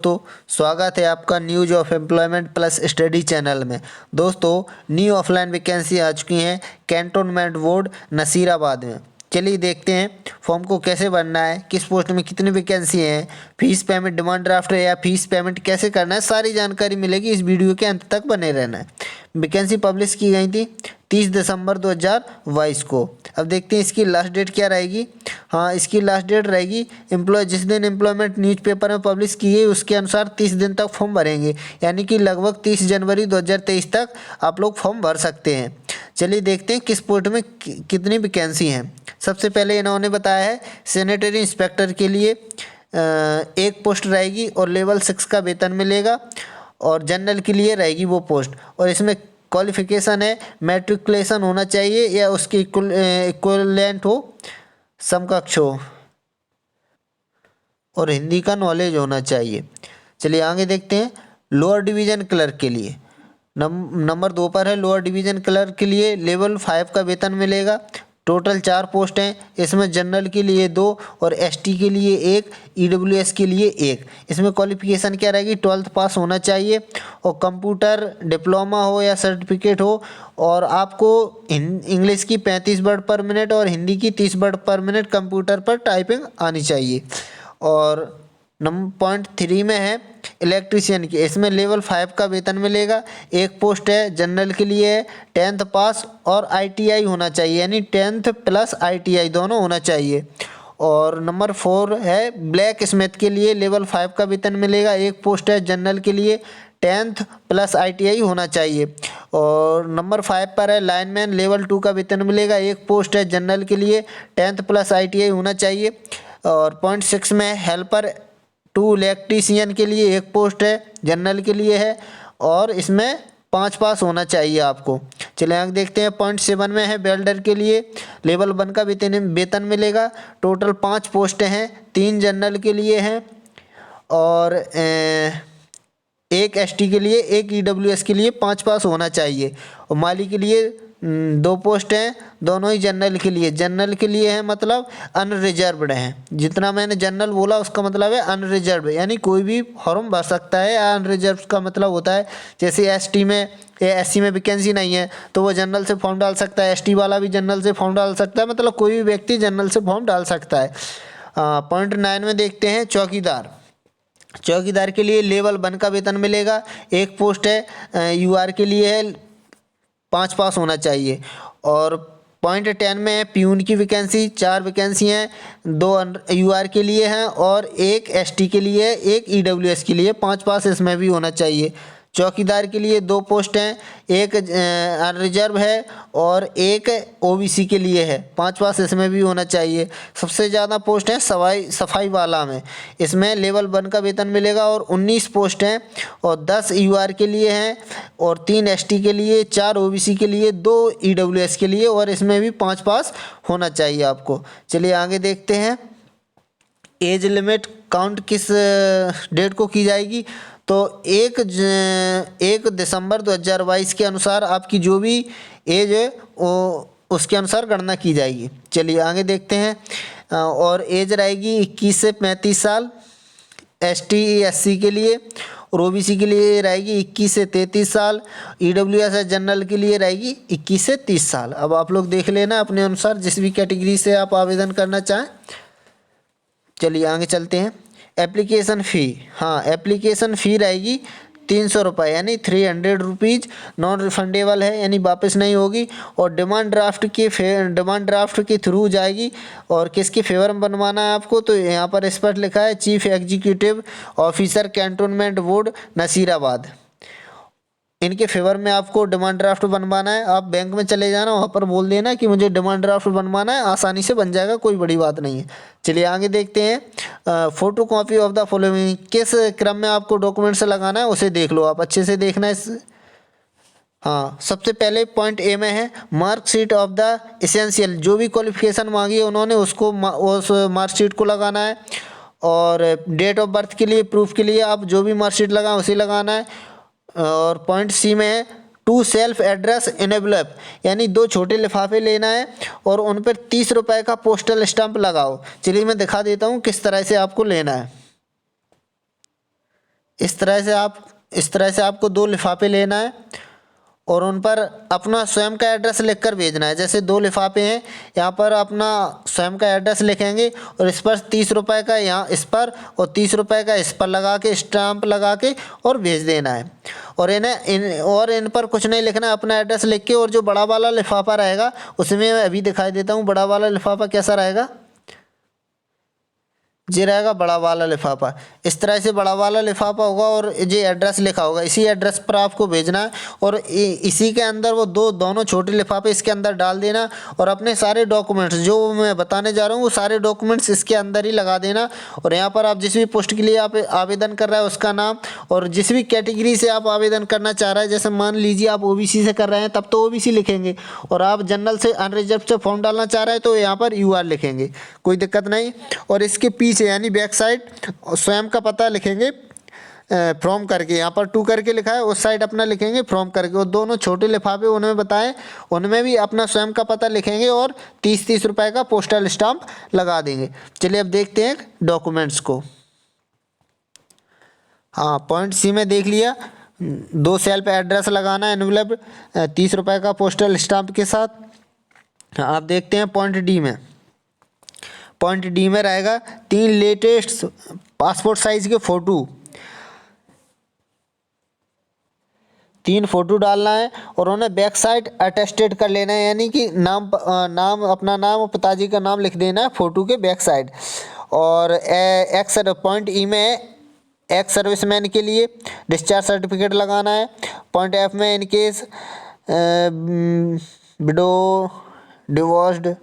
दोस्तों, स्वागत है आपका news of employment plus study channel में। दोस्तों, न्यू ऑफलाइन वैकेंसी आ चुकी हैं कैंटोनमेंट बोर्ड नसीराबाद में। चलिए देखते हैं फॉर्म को कैसे भरना है, किस पोस्ट में कितनी वैकेंसी हैं, फीस पेमेंट, डिमांड ड्राफ्ट या फीस पेमेंट कैसे करना है, सारी जानकारी मिलेगी। इस वीडियो के अंत तक बने रहना है। वैकेंसी पब्लिश की गई थी 30 दिसंबर 2022 को। अब देखते हैं इसकी लास्ट डेट क्या रहेगी। हाँ, इसकी लास्ट डेट रहेगी जिस दिन एम्प्लॉयमेंट न्यूज़पेपर में पब्लिश की गई उसके अनुसार 30 दिन तक फॉर्म भरेंगे, यानी कि लगभग 30 जनवरी 2023 तक आप लोग फॉर्म भर सकते हैं। चलिए देखते हैं किस पोस्ट में कितनी वैकेंसी हैं। सबसे पहले इन्होंने बताया है सैनिटरी इंस्पेक्टर के लिए एक पोस्ट रहेगी और लेवल 6 का वेतन मिलेगा, और जनरल के लिए रहेगी वो पोस्ट। और इसमें क्वालिफिकेशन है मैट्रिकुलेशन होना चाहिए या उसके इक्विवेलेंट हो, समकक्ष हो, और हिंदी का नॉलेज होना चाहिए। चलिए आगे देखते हैं। लोअर डिवीज़न क्लर्क के लिए नंबर 2 पर है। लोअर डिवीज़न क्लर्क के लिए लेवल 5 का वेतन मिलेगा। टोटल 4 पोस्ट हैं। इसमें जनरल के लिए 2 और एसटी के लिए 1, ईडब्ल्यूएस के लिए 1। इसमें क्वालिफिकेशन क्या रहेगी, 12th पास होना चाहिए और कंप्यूटर डिप्लोमा हो या सर्टिफिकेट हो, और आपको इंग्लिश की 35 वर्ड पर मिनट और हिंदी की 30 वर्ड पर मिनट कंप्यूटर पर टाइपिंग आनी चाहिए। और पॉइंट 3 में है इलेक्ट्रीशियन की। इसमें लेवल 5 का वेतन मिलेगा। एक पोस्ट है, जनरल के लिए है, 10th पास और आईटीआई होना चाहिए, यानी 10th प्लस आईटीआई दोनों होना चाहिए। और नंबर 4 है ब्लैक स्मिथ के लिए लेवल 5 का वेतन मिलेगा। एक पोस्ट है, जनरल के लिए 10th प्लस आईटीआई होना चाहिए। और नंबर 5 पर है लाइनमैन, लेवल 2 का वेतन मिलेगा। एक पोस्ट है, जनरल के लिए 10th प्लस आईटीआई होना चाहिए। और पॉइंट 6 में हेल्पर 2 इलेक्ट्रीशियन के लिए एक पोस्ट है, जनरल के लिए है, और इसमें 5 पास होना चाहिए आपको। चलिए आगे देखते हैं। पॉइंट 7 में है वेल्डर के लिए लेवल 1 का वेतन मिलेगा। टोटल 5 पोस्टें हैं, 3 जनरल के लिए हैं और एक एसटी के लिए, एक ईडब्ल्यूएस के लिए 5 पास होना चाहिए। और माली के लिए 2 पोस्ट हैं, दोनों ही जनरल के लिए। जनरल के लिए है मतलब अनरिजर्व्ड हैं। जितना मैंने जनरल बोला उसका मतलब है अनरिजर्व्ड, यानी कोई भी फॉर्म भर सकता है। अनरिजर्व्ड का मतलब होता है जैसे एसटी में या एससी में वैकेंसी नहीं है तो वो जनरल से फॉर्म डाल सकता है, एसटी वाला भी जनरल से फॉर्म डाल सकता है, मतलब कोई भी व्यक्ति जनरल से फॉर्म डाल सकता है। पॉइंट 9 में देखते हैं चौकीदार। चौकीदार के लिए लेवल 1 का वेतन मिलेगा। एक पोस्ट है, यूआर के लिए है, 5 पास होना चाहिए। और पॉइंट 10 में है प्यून की वैकेंसी, 4 वैकेंसी हैं, 2 यूआर के लिए हैं और एक एसटी के लिए, एक ईडब्ल्यूएस के लिए, 5 पास इसमें भी होना चाहिए। चौकीदार के लिए 2 पोस्ट हैं, एक अनरिजर्व है और एक ओबीसी के लिए है, 5 पास इसमें भी होना चाहिए। सबसे ज़्यादा पोस्ट है सफाई वाला में, इसमें लेवल 1 का वेतन मिलेगा और 19 पोस्ट हैं और 10 यूआर के लिए हैं और 3 एसटी के लिए, 4 ओबीसी के लिए, 2 ईडब्ल्यूएस के लिए, और इसमें भी 5 पास होना चाहिए आपको। चलिए आगे देखते हैं। एज लिमिट काउंट किस डेट को की जाएगी, तो 1 दिसंबर 2022 के अनुसार आपकी जो भी एज है वो उसके अनुसार गणना की जाएगी। चलिए आगे देखते हैं। और एज रहेगी 21 से 35 साल एसटी एससी के लिए, और ओबीसी के लिए रहेगी 21 से 33 साल, ईडब्ल्यूएस जनरल के लिए रहेगी 21 से 30 साल। अब आप लोग देख लेना अपने अनुसार जिस भी कैटेगरी से आप आवेदन करना चाहें। चलिए आगे चलते हैं। एप्लीकेशन फ़ी, हाँ एप्लीकेशन फ़ी रहेगी 300 रुपये, यानी 300 रुपीज़, नॉन रिफंडेबल है, यानी वापस नहीं होगी। और डिमांड ड्राफ्ट के थ्रू जाएगी। और किसके फेवर में बनवाना है आपको, तो यहाँ पर स्पष्ट लिखा है chief executive officer cantonment board Nasirabad, इनके फेवर में आपको डिमांड ड्राफ्ट बनवाना है। आप बैंक में चले जाना, वहाँ पर बोल देना कि मुझे डिमांड ड्राफ्ट बनवाना है, आसानी से बन जाएगा, कोई बड़ी बात नहीं है। चलिए आगे देखते हैं। Photo copy of the following, किस क्रम में आपको डॉक्यूमेंट्स लगाना है उसे देख लो, आप अच्छे से देखना है। हाँ, सबसे पहले पॉइंट ए में है मार्कशीट ऑफ द एसेंशियल, जो भी क्वालिफिकेशन मांगी है उन्होंने उसको उस मार्कशीट को लगाना है। और डेट ऑफ बर्थ के लिए प्रूफ के लिए आप जो भी मार्कशीट लगाएं उसे लगाना है। और पॉइंट सी में है टू सेल्फ एड्रेस एनवेलप, यानी 2 छोटे लिफाफे लेना है और उन पर 30 रुपये का पोस्टल स्टैंप लगाओ। चलिए मैं दिखा देता हूँ किस तरह से आपको लेना है। इस तरह से आपको 2 लिफाफे लेना है और उन पर अपना स्वयं का एड्रेस लिखकर भेजना है। जैसे 2 लिफाफे हैं, यहाँ पर अपना स्वयं का एड्रेस लिखेंगे और इस पर 30 रुपये का यहाँ इस पर और 30 रुपये का इस पर लगा के स्टाम्प लगा के और भेज देना है। और इन पर कुछ नहीं लिखना है, अपना एड्रेस लिख के। और जो बड़ा वाला लिफाफा रहेगा उसमें मैं अभी दिखाई देता हूँ बड़ा वाला लिफाफा कैसा रहेगा। ये रहेगा बड़ा वाला लिफाफा। इस तरह से बड़ा वाला लिफाफा होगा और ये एड्रेस लिखा होगा, इसी एड्रेस पर आपको भेजना है। और इसी के अंदर वो दोनों छोटे लिफाफे इसके अंदर डाल देना और अपने सारे डॉक्यूमेंट्स जो मैं बताने जा रहा हूँ वो सारे डॉक्यूमेंट्स इसके अंदर ही लगा देना। और यहाँ पर आप जिस भी पोस्ट के लिए आप आवेदन कर रहे हैं उसका नाम और जिस भी कैटेगरी से आप आवेदन करना चाह रहे हैं, जैसे मान लीजिए आप ओबीसी से कर रहे हैं तब तो ओबीसी लिखेंगे, और आप जनरल से अनरिजर्व से फॉर्म डालना चाह रहे हैं तो यहाँ पर यूआर लिखेंगे, कोई दिक्कत नहीं। और इसके पीछे यानी बैक साइड स्वयं का पता लिखेंगे फ्रॉम करके, यहाँ पर 2 करके लिखा है, उस साइड अपना लिखेंगे फ्रॉम करके। और दोनों छोटे लिफाफे उनमें बताएं उनमें भी अपना स्वयं का पता लिखेंगे और 30-30 रुपये का पोस्टल स्टाम्प लगा देंगे। चलिए अब देखते हैं डॉक्यूमेंट्स को। हाँ, पॉइंट सी में देख लिया, 2 सेल पे एड्रेस लगाना है एनवेलप 30 रुपये का पोस्टल स्टाम्प के साथ। आप देखते हैं पॉइंट डी में। पॉइंट डी में रहेगा 3 लेटेस्ट पासपोर्ट साइज के फ़ोटो, 3 फ़ोटो डालना है और उन्हें बैक साइड अटेस्टेड कर लेना है, यानी कि अपना नाम और पिताजी का नाम लिख देना है फ़ोटो के बैक साइड। और पॉइंट ई में एक्स सर्विसमैन के लिए डिस्चार्ज सर्टिफिकेट लगाना है। पॉइंट एफ में इन केस विडो डिवोर्स्ड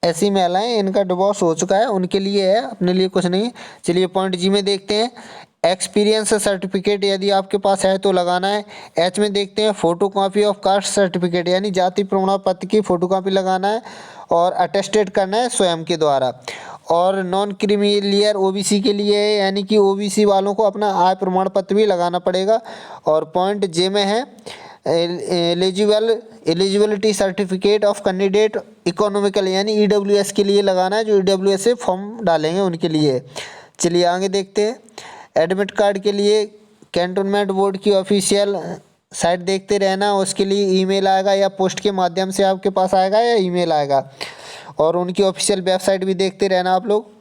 ऐसी महिलाएं इनका डिवोर्स हो चुका है उनके लिए है, अपने लिए कुछ नहीं। चलिए पॉइंट जी में देखते हैं, एक्सपीरियंस सर्टिफिकेट यदि आपके पास है तो लगाना है। एच में देखते हैं photo copy of caste certificate, यानी जाति प्रमाण पत्र की फ़ोटो कॉपी लगाना है और अटेस्टेड करना है स्वयं के द्वारा। और नॉन क्रीमिलियर ओबीसी के लिए है, यानी कि ओबीसी वालों को अपना आय प्रमाण पत्र भी लगाना पड़ेगा। और पॉइंट जे में है eligibility certificate of candidate economical, यानी ईडब्ल्यूएस के लिए लगाना है, जो ईडब्ल्यूएस से फॉर्म डालेंगे उनके लिए। चलिए आगे देखते हैं। एडमिट कार्ड के लिए कैंटोनमेंट बोर्ड की ऑफिशियल साइट देखते रहना, उसके लिए ईमेल आएगा या पोस्ट के माध्यम से आपके पास आएगा या ईमेल आएगा, और उनकी ऑफिशियल वेबसाइट भी देखते रहना आप लोग।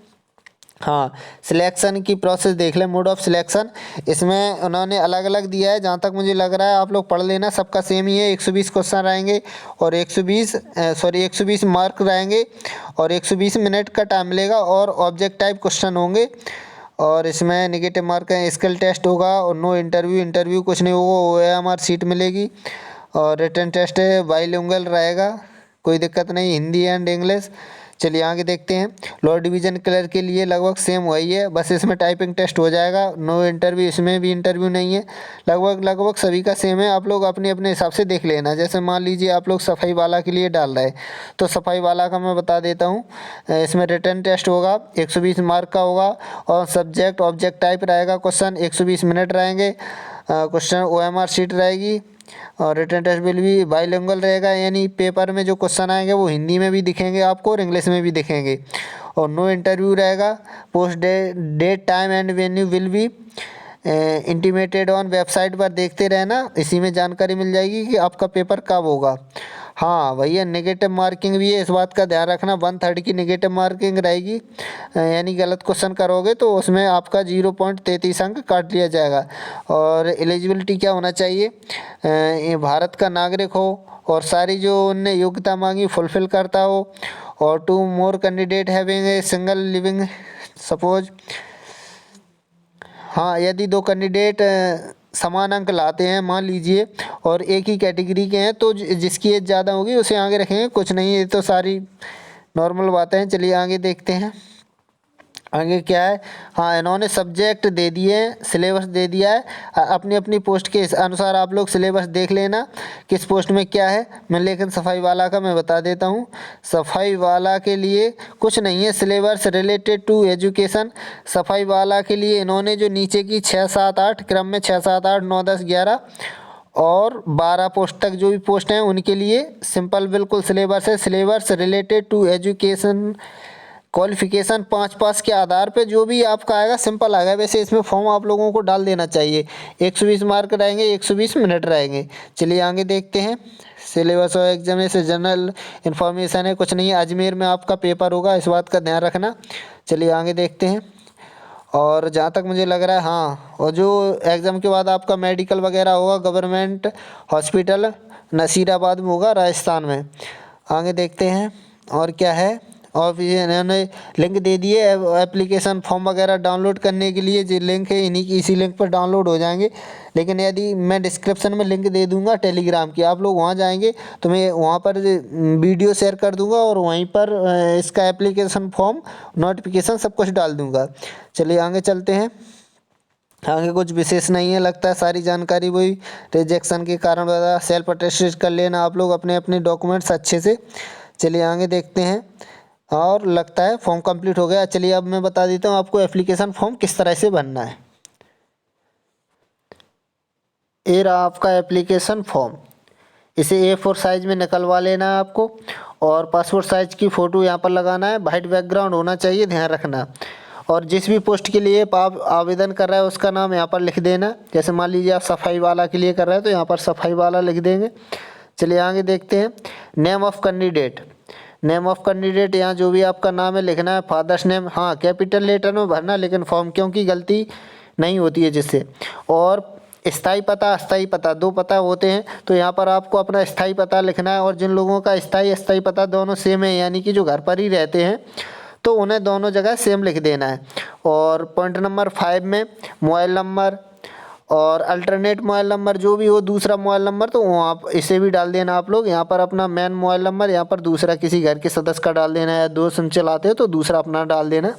हाँ, सिलेक्शन की प्रोसेस देख लें, मोड ऑफ सिलेक्शन इसमें उन्होंने अलग अलग दिया है, जहाँ तक मुझे लग रहा है आप लोग पढ़ लेना, सबका सेम ही है। 120 क्वेश्चन रहेंगे और 120 मार्क रहेंगे और 120 मिनट का टाइम मिलेगा और ऑब्जेक्ट टाइप क्वेश्चन होंगे। और इसमें नेगेटिव मार्क है, स्किल टेस्ट होगा और नो इंटरव्यू कुछ नहीं होगा, OMR सीट मिलेगी। और रिटन टेस्ट बाइलिंगुअल रहेगा, कोई दिक्कत नहीं, हिंदी एंड इंग्लिश। चलिए आगे देखते हैं। लोअर डिवीज़न क्लर्क के लिए लगभग सेम वही है, बस इसमें टाइपिंग टेस्ट हो जाएगा, नो इंटरव्यू, इसमें भी इंटरव्यू नहीं है, लगभग सभी का सेम है। आप लोग अपने अपने हिसाब से देख लेना। जैसे मान लीजिए आप लोग सफाई वाला के लिए डाल रहे हैं तो सफाई वाला का मैं बता देता हूँ। इसमें रिटन टेस्ट होगा, 120 मार्क का होगा और सब्जेक्ट ऑब्जेक्ट टाइप रहेगा, क्वेश्चन 120 मिनट रहेंगे, क्वेश्चन OMR सीट रहेगी और रिटन टेस्ट विल भी बाइलिंगुअल रहेगा, यानी पेपर में जो क्वेश्चन आएंगे वो हिंदी में भी दिखेंगे आपको और इंग्लिश में भी दिखेंगे। और नो इंटरव्यू रहेगा, post date time and venue will be intimated on website पर देखते रहना, इसी में जानकारी मिल जाएगी कि आपका पेपर कब होगा। हाँ भैया, नेगेटिव मार्किंग भी है, इस बात का ध्यान रखना, 1/3 की नेगेटिव मार्किंग रहेगी, यानी गलत क्वेश्चन करोगे तो उसमें आपका 0.33 अंक काट लिया जाएगा। और एलिजिबिलिटी क्या होना चाहिए, ये भारत का नागरिक हो और सारी जो उनने योग्यता मांगी फुलफिल करता हो, और 2 more candidate having a single living suppose. हाँ, यदि 2 कैंडिडेट समान अंक लाते हैं मान लीजिए और एक ही कैटेगरी के हैं तो जिसकी एज ज़्यादा होगी उसे आगे रखेंगे, कुछ नहीं, ये तो सारी नॉर्मल बातें हैं। चलिए आगे देखते हैं, आगे क्या है। हाँ, इन्होंने सब्जेक्ट दे दिए, सिलेबस दे दिया है, अपनी अपनी पोस्ट के अनुसार आप लोग सिलेबस देख लेना किस पोस्ट में क्या है। मैं लेकिन सफाई वाला का मैं बता देता हूँ, सफाई वाला के लिए कुछ नहीं है सिलेबस रिलेटेड टू एजुकेशन। सफाई वाला के लिए इन्होंने जो नीचे की 6, 7, 8 क्रम में 6, 7, 8, 9, 10, 11 और 12 पोस्ट तक जो भी पोस्ट हैं उनके लिए सिंपल बिल्कुल सिलेबस है, syllabus related to education qualification 5 pass के आधार पे जो भी आपका आएगा सिंपल आएगा। वैसे इसमें फॉर्म आप लोगों को डाल देना चाहिए। 120 मार्क रहेंगे, 120 मिनट रहेंगे। चलिए आगे देखते हैं। सिलेबस और एग्जामिनेशन जनरल इन्फॉर्मेशन है, कुछ नहीं है। अजमेर में आपका पेपर होगा, इस बात का ध्यान रखना। चलिए आगे देखते हैं। और जहाँ तक मुझे लग रहा है, हाँ, और जो एग्ज़ाम के बाद आपका मेडिकल वगैरह होगा गवर्नमेंट हॉस्पिटल नसीराबाद में होगा, राजस्थान में। आगे देखते हैं और क्या है। और फिर इन्होंने लिंक दे दिए एप्लीकेशन फॉर्म वगैरह डाउनलोड करने के लिए। जो लिंक है इन्हीं की, इसी लिंक पर डाउनलोड हो जाएंगे। लेकिन यदि मैं डिस्क्रिप्शन में लिंक दे दूंगा टेलीग्राम की, आप लोग वहाँ जाएंगे तो मैं वहाँ पर वीडियो शेयर कर दूंगा और वहीं पर इसका एप्लीकेशन फॉर्म नोटिफिकेशन सब कुछ डाल दूंगा। चलिए आगे चलते हैं। आगे कुछ विशेष नहीं है, लगता है सारी जानकारी वही रिजेक्शन के कारण बता। सेल्फ अटेस्टेड कर लेना आप लोग अपने अपने डॉक्यूमेंट्स अच्छे से। चलिए आगे देखते हैं। और लगता है फॉर्म कंप्लीट हो गया। चलिए अब मैं बता देता हूँ आपको एप्लीकेशन फॉर्म किस तरह से भरना है। ये रहा आपका एप्लीकेशन फॉर्म। इसे A4 साइज में निकलवा लेना है आपको और पासपोर्ट साइज की फ़ोटो यहाँ पर लगाना है। वाइट बैकग्राउंड होना चाहिए, ध्यान रखना। और जिस भी पोस्ट के लिए आप आवेदन कर रहे हैं उसका नाम यहाँ पर लिख देना। जैसे मान लीजिए आप सफाई वाला के लिए कर रहे हैं तो यहाँ पर सफाई वाला लिख देंगे। चलिए आगे देखते हैं। Name of candidate, name of candidate यहाँ जो भी आपका नाम है लिखना है। फादर्स नेम, हाँ, कैपिटल लेटर में भरना, लेकिन फॉर्म क्योंकि गलती नहीं होती है जिससे। और स्थाई पता, अस्थाई पता, दो पता होते हैं तो यहाँ पर आपको अपना स्थाई पता लिखना है। और जिन लोगों का स्थाई अस्थाई पता दोनों सेम है, यानी कि जो घर पर ही रहते हैं, तो उन्हें दोनों जगह सेम लिख देना है। और पॉइंट नंबर 5 में मोबाइल नंबर और अल्टरनेट मोबाइल नंबर जो भी हो, दूसरा मोबाइल नंबर, तो वहाँ आप इसे भी डाल देना आप लोग। यहाँ पर अपना मेन मोबाइल नंबर, यहाँ पर दूसरा किसी घर के सदस्य का डाल देना है। 2 सिम चलाते हो तो दूसरा अपना डाल देना।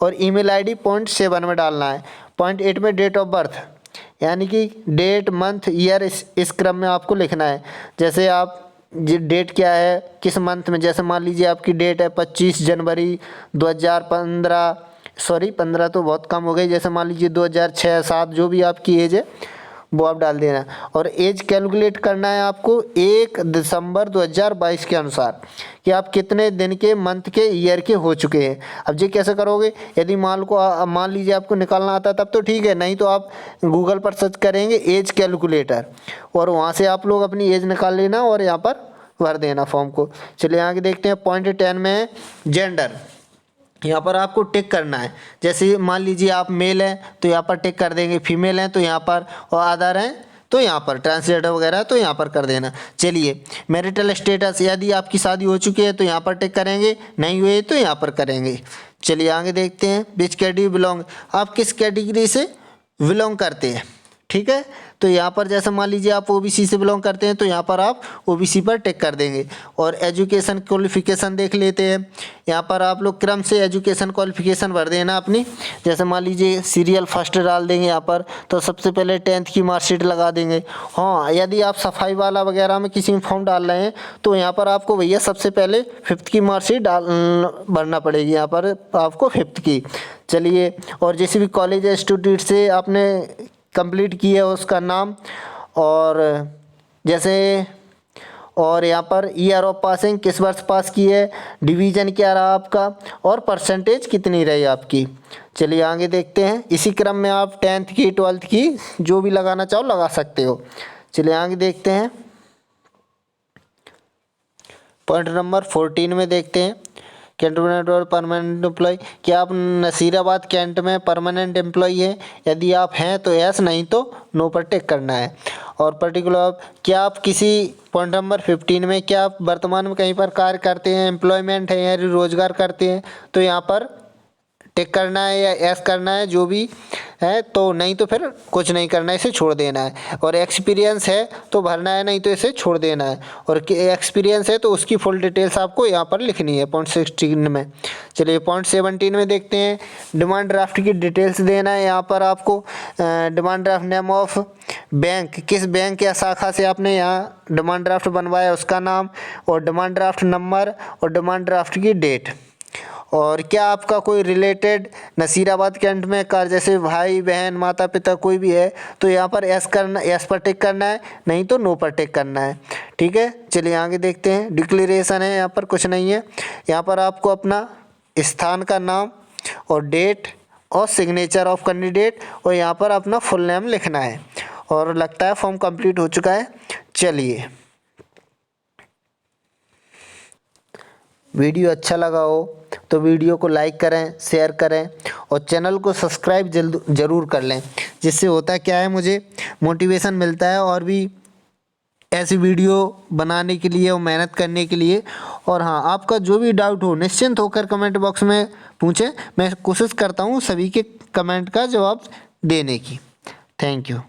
और ईमेल आईडी पॉइंट 7 में डालना है। पॉइंट 8 में डेट ऑफ बर्थ, यानी कि डेट मंथ ईयर इस क्रम में आपको लिखना है। जैसे आप डेट क्या है किस मंथ में, जैसे मान लीजिए आपकी डेट है 25 जनवरी 2015, सॉरी 15 तो बहुत कम हो गई, जैसे मान लीजिए 2006-7, जो भी आपकी एज है वो आप डाल देना। और एज कैलकुलेट करना है आपको 1 दिसंबर 2022 के अनुसार कि आप कितने दिन के, मंथ के, ईयर के हो चुके हैं। अब ये कैसे करोगे, यदि मान लीजिए आपको निकालना आता तब तो ठीक है, नहीं तो आप गूगल पर सर्च करेंगे एज कैलकुलेटर और वहाँ से आप लोग अपनी एज निकाल लेना और यहाँ पर भर देना फॉर्म को। चलिए आगे देखते हैं। पॉइंट 10 में है जेंडर, यहाँ पर आपको टिक करना है। जैसे मान लीजिए आप मेल हैं तो यहाँ पर टिक कर देंगे, फीमेल हैं तो यहाँ पर, और अदर हैं तो यहाँ पर, ट्रांसजेंडर वगैरह तो यहाँ पर कर देना। चलिए मैरिटल स्टेटस, यदि आपकी शादी हो चुकी है तो यहाँ पर टिक करेंगे, नहीं हुए तो यहाँ पर करेंगे। चलिए आगे देखते हैं। विच कैटेगरी बिलोंग, आप किस कैटेगरी से बिलोंग करते हैं, ठीक है। तो यहाँ पर जैसे मान लीजिए आप ओबीसी से बिलोंग करते हैं तो यहाँ पर आप ओबीसी पर टिक कर देंगे। और एजुकेशन क्वालिफिकेशन देख लेते हैं। यहाँ पर आप लोग क्रम से एजुकेशन क्वालिफिकेशन भर देना अपनी। जैसे मान लीजिए सीरियल फर्स्ट डाल देंगे यहाँ पर, तो सबसे पहले 10th की मार्कशीट लगा देंगे। हाँ, यदि आप सफाई वाला वगैरह में किसी में फॉर्म डाल रहे हैं तो यहाँ पर आपको भैया सबसे पहले 5th की मार्कशीट भरना पड़ेगी, यहाँ पर आपको 5th की। चलिए, और जैसे भी कॉलेज इंस्टीट्यूट से आपने कंप्लीट की है उसका नाम, और जैसे, और यहाँ पर ईयर ऑफ पासिंग, किस वर्ष पास की है, डिवीज़न क्या रहा आपका, और परसेंटेज कितनी रही आपकी। चलिए आगे देखते हैं। इसी क्रम में आप 10th की, 12th की जो भी लगाना चाहो लगा सकते हो। चलिए आगे देखते हैं। पॉइंट नंबर 14 में देखते हैं। कैंटोनमेंट और परमानेंट एम्प्लॉय, क्या आप नसीराबाद कैंट में परमानेंट एम्प्लॉय हैं, यदि आप हैं तो यस, नहीं तो नो पर टिक करना है। और पर्टिकुलर, क्या आप किसी, पॉइंट नंबर 15 में, क्या आप वर्तमान में कहीं पर कार्य करते हैं, एम्प्लॉयमेंट है या रोजगार करते हैं, तो यहाँ पर टिक करना है या एस करना है, जो भी है, तो नहीं तो फिर कुछ नहीं करना है, इसे छोड़ देना है। और एक्सपीरियंस है तो भरना है, नहीं तो इसे छोड़ देना है। और एक्सपीरियंस है तो उसकी फुल डिटेल्स आपको यहाँ पर लिखनी है पॉइंट 16 में। चलिए पॉइंट 17 में देखते हैं। डिमांड ड्राफ्ट की डिटेल्स देना है। यहाँ पर आपको demand draft, name of bank, किस बैंक या शाखा से आपने यहाँ डिमांड ड्राफ्ट बनवाया उसका नाम, और डिमांड ड्राफ्ट नंबर, और डिमांड ड्राफ्ट की डेट। और क्या आपका कोई रिलेटेड नसीराबाद कैंट में कार, जैसे भाई बहन माता पिता कोई भी है, तो यहाँ पर एस करना, एस पर टिक करना है, नहीं तो नो पर टिक करना है, ठीक है। चलिए आगे देखते हैं। डिक्लेरेशन है, यहाँ पर कुछ नहीं है। यहाँ पर आपको अपना स्थान का नाम और डेट और सिग्नेचर ऑफ कैंडिडेट, और यहाँ पर अपना फुल नेम लिखना है। और लगता है फॉर्म कंप्लीट हो चुका है। चलिए, वीडियो अच्छा लगा हो तो वीडियो को लाइक करें, शेयर करें और चैनल को सब्सक्राइब ज़रूर कर लें। जिससे होता क्या है, मुझे मोटिवेशन मिलता है और भी ऐसी वीडियो बनाने के लिए और मेहनत करने के लिए। और हाँ, आपका जो भी डाउट हो निश्चिंत होकर कमेंट बॉक्स में पूछें। मैं कोशिश करता हूँ सभी के कमेंट का जवाब देने की। Thank you.